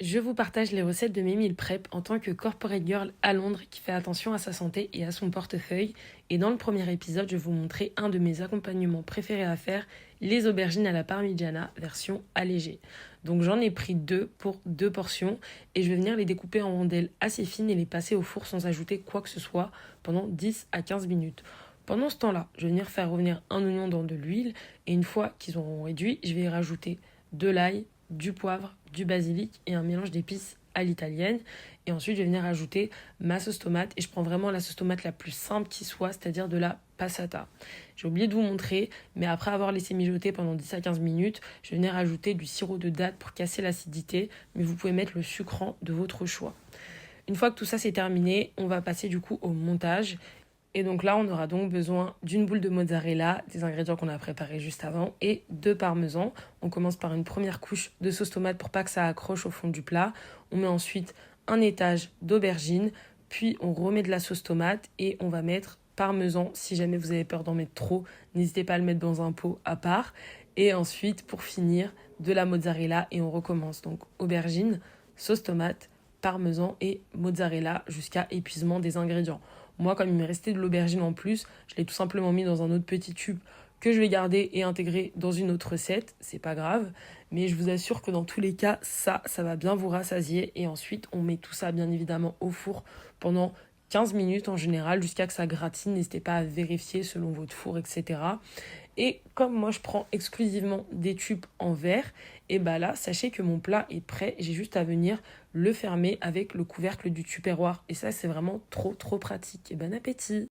Je vous partage les recettes de mes meal prep en tant que corporate girl à Londres qui fait attention à sa santé et à son portefeuille. Et dans le premier épisode, je vais vous montrer un de mes accompagnements préférés à faire, les aubergines à la parmigiana version allégée. Donc j'en ai pris 2 pour 2 portions et je vais venir les découper en rondelles assez fines et les passer au four sans ajouter quoi que ce soit pendant 10 à 15 minutes. Pendant ce temps-là, je vais venir faire revenir un oignon dans de l'huile et une fois qu'ils auront réduit, je vais y rajouter de l'ail, du poivre, du basilic et un mélange d'épices à l'italienne. Et ensuite, je vais venir ajouter ma sauce tomate. Et je prends vraiment la sauce tomate la plus simple qui soit, c'est-à-dire de la passata. J'ai oublié de vous montrer, mais après avoir laissé mijoter pendant 10 à 15 minutes, je vais venir ajouter du sirop de date pour casser l'acidité. Mais vous pouvez mettre le sucrant de votre choix. Une fois que tout ça c'est terminé, on va passer du coup au montage. Et donc là, on aura donc besoin d'une boule de mozzarella, des ingrédients qu'on a préparés juste avant, et de parmesan. On commence par une première couche de sauce tomate pour pas que ça accroche au fond du plat. On met ensuite un étage d'aubergine, puis on remet de la sauce tomate et on va mettre parmesan. Si jamais vous avez peur d'en mettre trop, n'hésitez pas à le mettre dans un pot à part. Et ensuite, pour finir, de la mozzarella et on recommence. Donc aubergine, sauce tomate, parmesan et mozzarella jusqu'à épuisement des ingrédients. Moi, comme il m'est resté de l'aubergine en plus, je l'ai tout simplement mis dans un autre petit tube que je vais garder et intégrer dans une autre recette. C'est pas grave, mais je vous assure que dans tous les cas, ça va bien vous rassasier. Et ensuite, on met tout ça bien évidemment au four pendant 15 minutes en général jusqu'à que ça gratine. N'hésitez pas à vérifier selon votre four, etc. Et comme moi, je prends exclusivement des tubes en verre, et bah là, sachez que mon plat est prêt. J'ai juste à venir le fermer avec le couvercle du tupperware. Et ça, c'est vraiment trop, trop pratique. Et bon appétit!